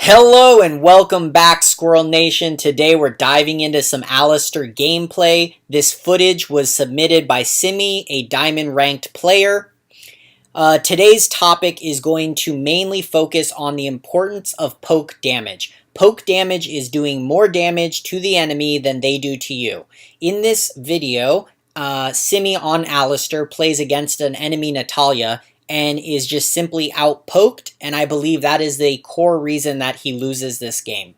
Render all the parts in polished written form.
Hello and welcome back, Squirrel Nation. Today we're diving into some Aleister gameplay. This footage was submitted by Simi, a diamond ranked player. Today's topic is going to mainly focus on the importance of poke damage. Poke damage is doing more damage to the enemy than they do to you. In this video, Simi on Aleister plays against an enemy Natalia and is just simply outpoked, and I believe that is the core reason that he loses this game.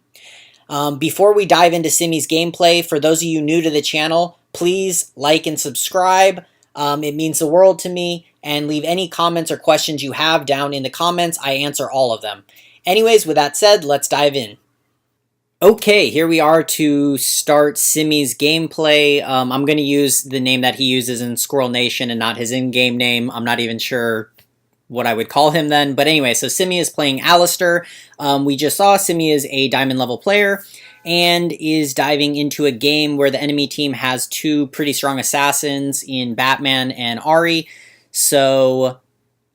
Before we dive into Simi's gameplay, for those of you new to the channel, please like and subscribe. It means the world to me, and leave any comments or questions you have down in the comments. I answer all of them. Anyways, with that said, let's dive in. Okay, here we are to start Simi's gameplay. I'm going to use the name that he uses in Squirrel Nation and not his in-game name. I'm not even sure what I would call him then. But anyway, so Simi is playing Aleister. We just saw Simi is a diamond level player and is diving into a game where the enemy team has two pretty strong assassins in Batman and Ari. So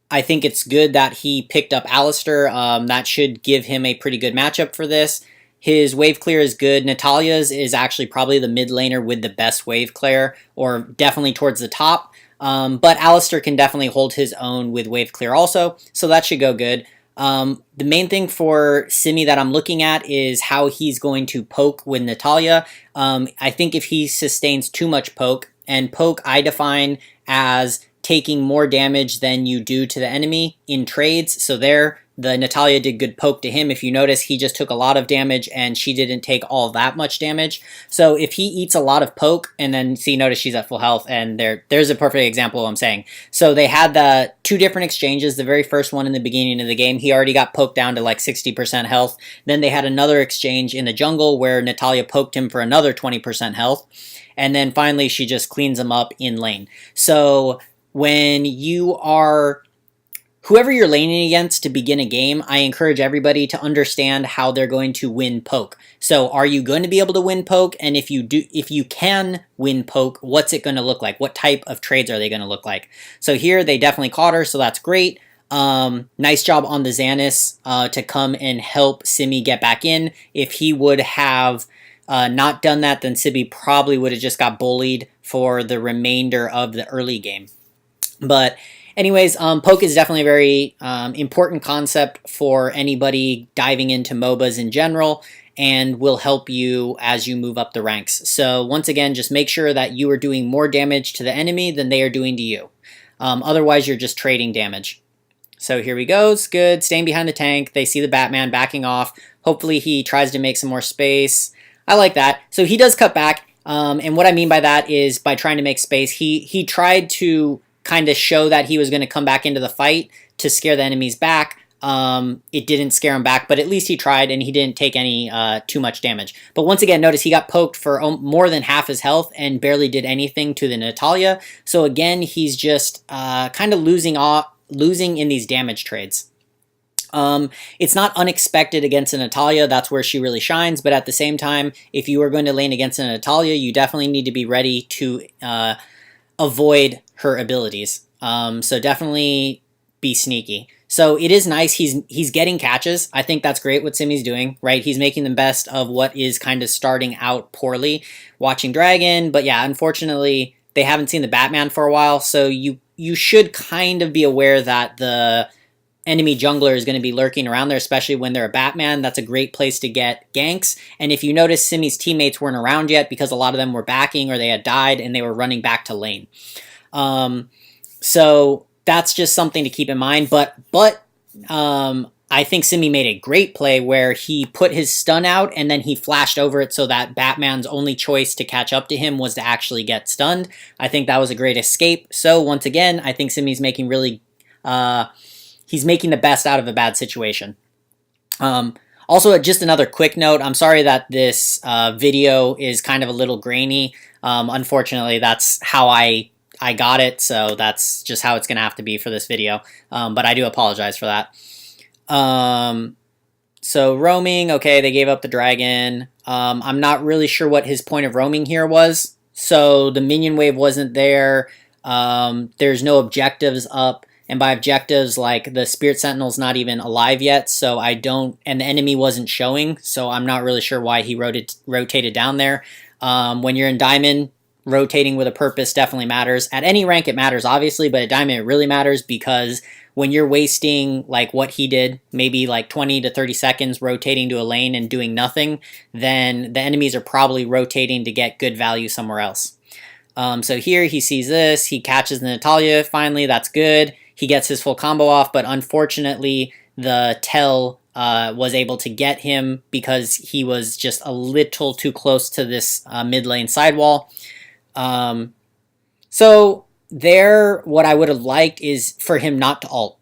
I think it's good that he picked up Aleister. That should give him a pretty good matchup for this. His wave clear is good. Natalia's is actually probably the mid laner with the best wave clear, or definitely towards the top. But Aleister can definitely hold his own with wave clear also, so that should go good. The main thing for Simi that I'm looking at is how he's going to poke with Natalia. I think if he sustains too much poke, and poke I define as taking more damage than you do to the enemy in trades, so the Natalia did good poke to him. If you notice, he just took a lot of damage and she didn't take all that much damage. So if he eats a lot of poke, and then see, notice she's at full health, and there's a perfect example of what I'm saying. So they had the two different exchanges. The very first one in the beginning of the game, he already got poked down to like 60% health. Then they had another exchange in the jungle where Natalia poked him for another 20% health. And then finally she just cleans him up in lane. So when you are whoever you're laning against to begin a game, I encourage everybody to understand how they're going to win poke. So are you going to be able to win poke? And if you can win poke, what's it going to look like? What type of trades are they going to look like? So here they definitely caught her, so that's great. Nice job on the Xanis to come and help Simi get back in. If he would have not done that, then Simi probably would have just got bullied for the remainder of the early game. But anyways, poke is definitely a very important concept for anybody diving into MOBAs in general, and will help you as you move up the ranks. So once again, just make sure that you are doing more damage to the enemy than they are doing to you. Otherwise, you're just trading damage. So here we go. It's good. Staying behind the tank. They see the Batman backing off. Hopefully he tries to make some more space. I like that. So he does cut back. And what I mean by that is by trying to make space, he tried to kind of show that he was going to come back into the fight to scare the enemies back. It didn't scare him back, but at least he tried, and he didn't take any too much damage. But once again, notice he got poked for more than half his health and barely did anything to the Natalia. So again, he's just kind of losing in these damage trades. It's not unexpected against a Natalia. That's where she really shines. But at the same time, if you are going to lane against a Natalia, you definitely need to be ready to avoid her abilities. So definitely be sneaky. So it is nice. He's getting catches. I think that's great what Simi's doing, right? He's making the best of what is kind of starting out poorly. Watching Dragon, but yeah, unfortunately, they haven't seen the Batman for a while, so you should kind of be aware that the enemy jungler is going to be lurking around there, especially when they're a Batman. That's a great place to get ganks. And if you notice, Simi's teammates weren't around yet because a lot of them were backing or they had died and they were running back to lane. So that's just something to keep in mind. But I think Simi made a great play where he put his stun out and then he flashed over it so that Batman's only choice to catch up to him was to actually get stunned. I think that was a great escape. So once again, I think Simi's making he's making the best out of a bad situation. Also, just another quick note. I'm sorry that this video is kind of a little grainy. Unfortunately, that's how I got it, so that's just how it's going to have to be for this video. But I do apologize for that. So roaming, okay, they gave up the dragon. I'm not really sure what his point of roaming here was. So the minion wave wasn't there. There's no objectives up. and by objectives, like the Spirit Sentinel's not even alive yet, so I don't, and the enemy wasn't showing, so I'm not really sure why he rotated down there. When you're in Diamond, rotating with a purpose definitely matters. At any rank it matters, obviously, but at Diamond it really matters because when you're wasting like what he did, maybe like 20 to 30 seconds rotating to a lane and doing nothing, then the enemies are probably rotating to get good value somewhere else. So here he sees this, he catches the Natalia finally, that's good. He gets his full combo off, but unfortunately the Tell was able to get him because he was just a little too close to this mid lane sidewall. So there, what I would have liked is for him not to ult.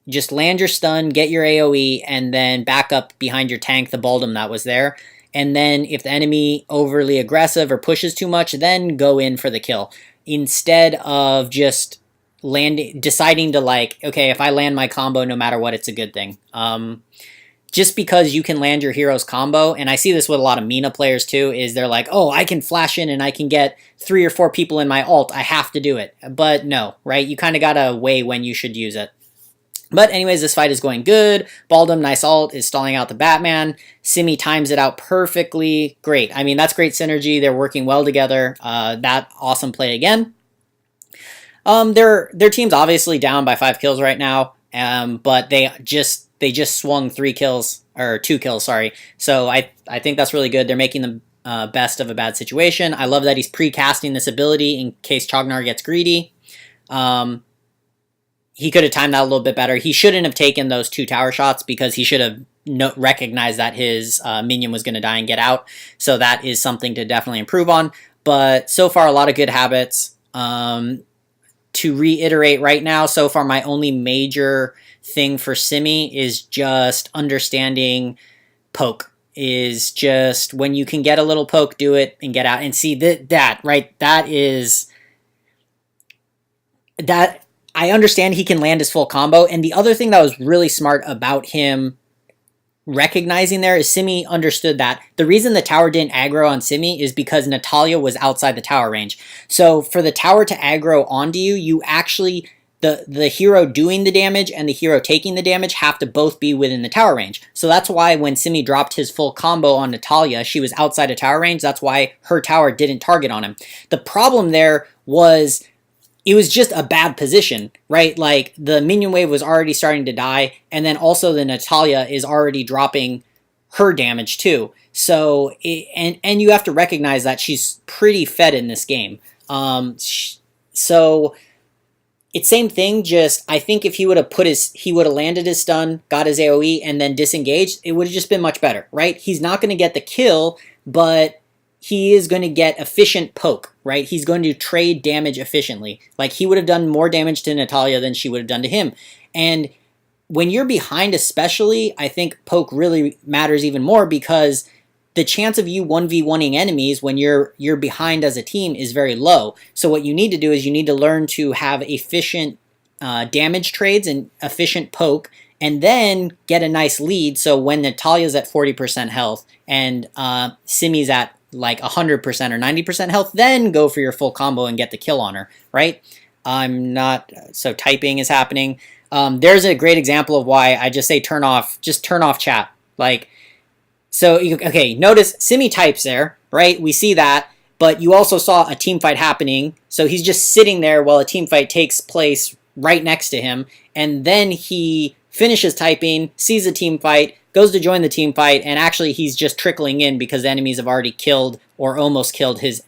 Just land your stun, get your AoE, and then back up behind your tank, the Baldum that was there. And then if the enemy overly aggressive or pushes too much, then go in for the kill. Instead of just deciding to like, okay, if I land my combo, no matter what, it's a good thing. Just because you can land your hero's combo, and I see this with a lot of Mina players too, is they're like, oh, I can flash in and I can get 3 or 4 people in my ult, I have to do it. But no, right? You kind of gotta weigh when you should use it. But anyways, this fight is going good. Baldum, nice ult, is stalling out the Batman. Simi times it out perfectly. Great. I mean, that's great synergy. They're working well together. That awesome play again. Their team's obviously down by 5 kills right now, but they just swung 3 kills, or 2 kills, sorry. So I think that's really good. They're making the best of a bad situation. I love that he's pre-casting this ability in case Chognar gets greedy. He could have timed that a little bit better. He shouldn't have taken those 2 tower shots because he should have recognized that his minion was going to die and get out. So that is something to definitely improve on. But so far, a lot of good habits. To reiterate right now, so far my only major thing for Simi is just understanding poke. Is just when you can get a little poke, do it and get out. And see that right? That is... that... I understand he can land his full combo, and the other thing that was really smart about him recognizing there is Simi understood that the reason the tower didn't aggro on Simi is because Natalia was outside the tower range. So for the tower to aggro onto you, you actually, the hero doing the damage and the hero taking the damage have to both be within the tower range. So that's why when Simi dropped his full combo on Natalia, she was outside of tower range. That's why her tower didn't target on him. The problem there was... it was just a bad position, right? Like, the minion wave was already starting to die, and then also the Natalia is already dropping her damage too. So, and you have to recognize that she's pretty fed in this game. So, it's same thing, just, I think if he would have landed his stun, got his AoE, and then disengaged, it would have just been much better, right? He's not going to get the kill, but... he is going to get efficient poke, right? He's going to trade damage efficiently. Like, he would have done more damage to Natalia than she would have done to him. And when you're behind especially, I think poke really matters even more because the chance of you 1v1ing enemies when you're behind as a team is very low. So what you need to do is you need to learn to have efficient damage trades and efficient poke, and then get a nice lead. So when Natalia's at 40% health and Simi's at like 100% or 90% health, then go for your full combo and get the kill on her, right? I'm not... so typing is happening. There's a great example of why I just say turn off chat. Like, so, okay, notice Simi types there, right? We see that, but you also saw a team fight happening, so he's just sitting there while a team fight takes place right next to him, and then he finishes typing, sees a team fight, goes to join the team fight, and actually he's just trickling in because the enemies have already killed or almost killed his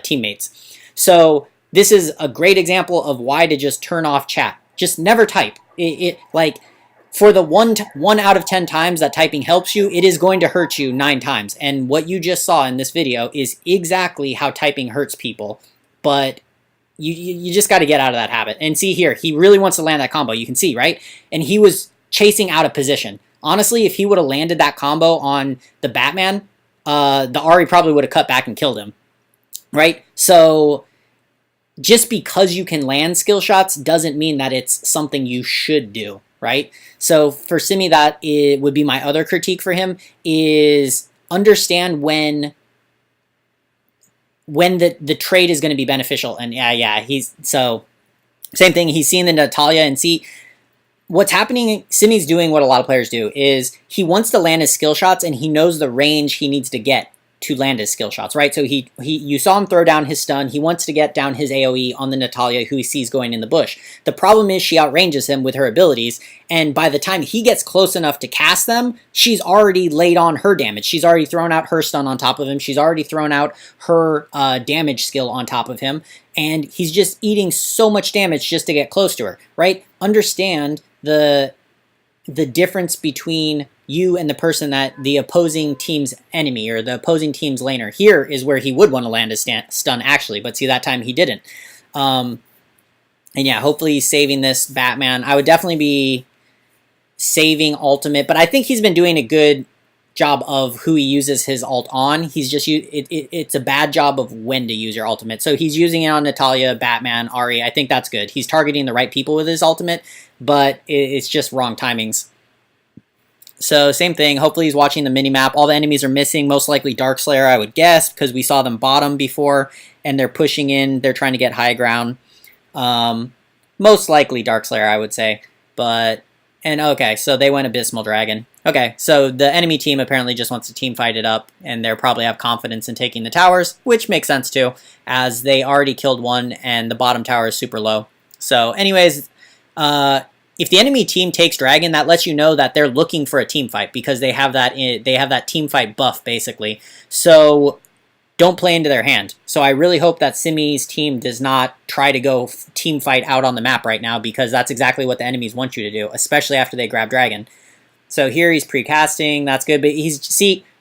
teammates. So this is a great example of why to just turn off chat. Just never type. Like, for the 1 out of 10 times that typing helps you, it is going to hurt you 9 times. And what you just saw in this video is exactly how typing hurts people. But you just got to get out of that habit. And see here, he really wants to land that combo. You can see, right? And he was chasing out of position. Honestly, if he would have landed that combo on the Batman, the Ahri probably would have cut back and killed him, right? So just because you can land skill shots doesn't mean that it's something you should do, right? So for Simi, that would be my other critique for him, is understand when the trade is going to be beneficial. And yeah, he's... so same thing, he's seen the Natalia, and see... what's happening, Simi's doing what a lot of players do, is he wants to land his skill shots and he knows the range he needs to get to land his skill shots, right? So you saw him throw down his stun. He wants to get down his AoE on the Natalia, who he sees going in the bush. The problem is she outranges him with her abilities, and by the time he gets close enough to cast them, she's already laid on her damage. She's already thrown out her stun on top of him. She's already thrown out her damage skill on top of him, and he's just eating so much damage just to get close to her, right? Understand the difference between you and the person that the opposing team's enemy or the opposing team's laner. Here is where he would want to land a stun, actually, but see, that time he didn't. And yeah, hopefully he's saving this Batman. I would definitely be saving ultimate, but I think he's been doing a good job of who he uses his ult on. He's just it's a bad job of when to use your ultimate. So he's using it on Natalia, Batman, Ahri. I think that's good. He's targeting the right people with his ultimate, but it's just wrong timings. So same thing. Hopefully he's watching the minimap. All the enemies are missing. Most likely Darkslayer, I would guess, because we saw them bottom before, and they're pushing in. They're trying to get high ground. Most likely Darkslayer, I would say. Okay, so they went Abysmal Dragon. Okay, so the enemy team apparently just wants to team fight it up, and they probably have confidence in taking the towers, which makes sense too, as they already killed one, and the bottom tower is super low. So anyways, if the enemy team takes Dragon, that lets you know that they're looking for a team fight, because they have that team fight buff, basically. So don't play into their hand. So I really hope that Simi's team does not try to go team fight out on the map right now, because that's exactly what the enemies want you to do, especially after they grab Dragon. So here he's pre-casting, that's good, but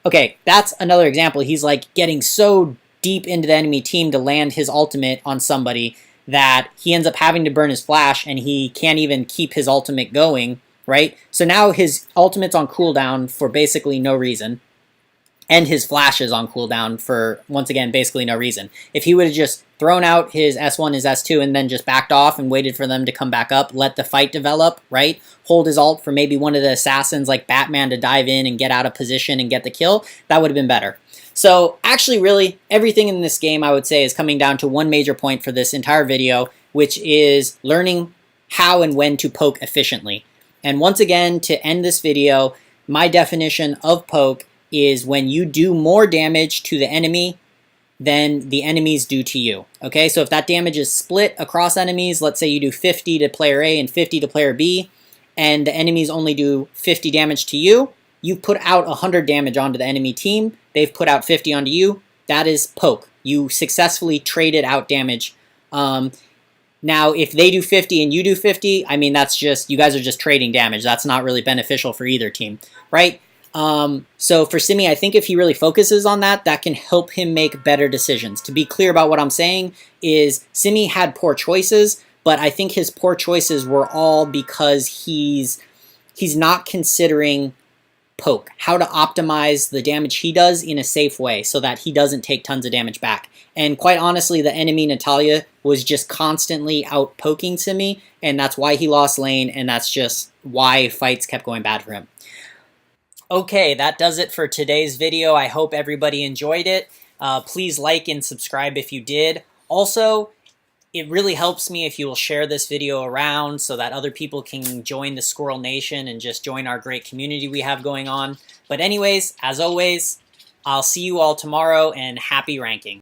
okay, that's another example. He's like getting so deep into the enemy team to land his ultimate on somebody that he ends up having to burn his flash, and he can't even keep his ultimate going, right? So now his ultimate's on cooldown for basically no reason, and his flash is on cooldown for, once again, basically no reason. If he would have just thrown out his S1, his S2, and then just backed off and waited for them to come back up, let the fight develop, right? Hold his ult for maybe one of the assassins like Batman to dive in and get out of position and get the kill, that would have been better. So actually, really, everything in this game, I would say, is coming down to one major point for this entire video, which is learning how and when to poke efficiently. And once again, to end this video, my definition of poke is when you do more damage to the enemy than the enemies do to you. Okay, so if that damage is split across enemies, let's say you do 50 to player A and 50 to player B, and the enemies only do 50 damage to you, you put out 100 damage onto the enemy team, they've put out 50 onto you, that is poke. You successfully traded out damage. Now, if they do 50 and you do 50, I mean, that's just, you guys are just trading damage. That's not really beneficial for either team, right? So for Simi, I think if he really focuses on that, that can help him make better decisions. To be clear about what I'm saying is Simi had poor choices, but I think his poor choices were all because he's not considering poke, how to optimize the damage he does in a safe way so that he doesn't take tons of damage back. And quite honestly, the enemy Natalia was just constantly out poking Simi, and that's why he lost lane, and that's just why fights kept going bad for him. Okay, that does it for today's video. I hope everybody enjoyed it. Please like and subscribe if you did. Also, it really helps me if you will share this video around so that other people can join the Squirrel Nation and just join our great community we have going on. But anyways, as always, I'll see you all tomorrow, and happy ranking.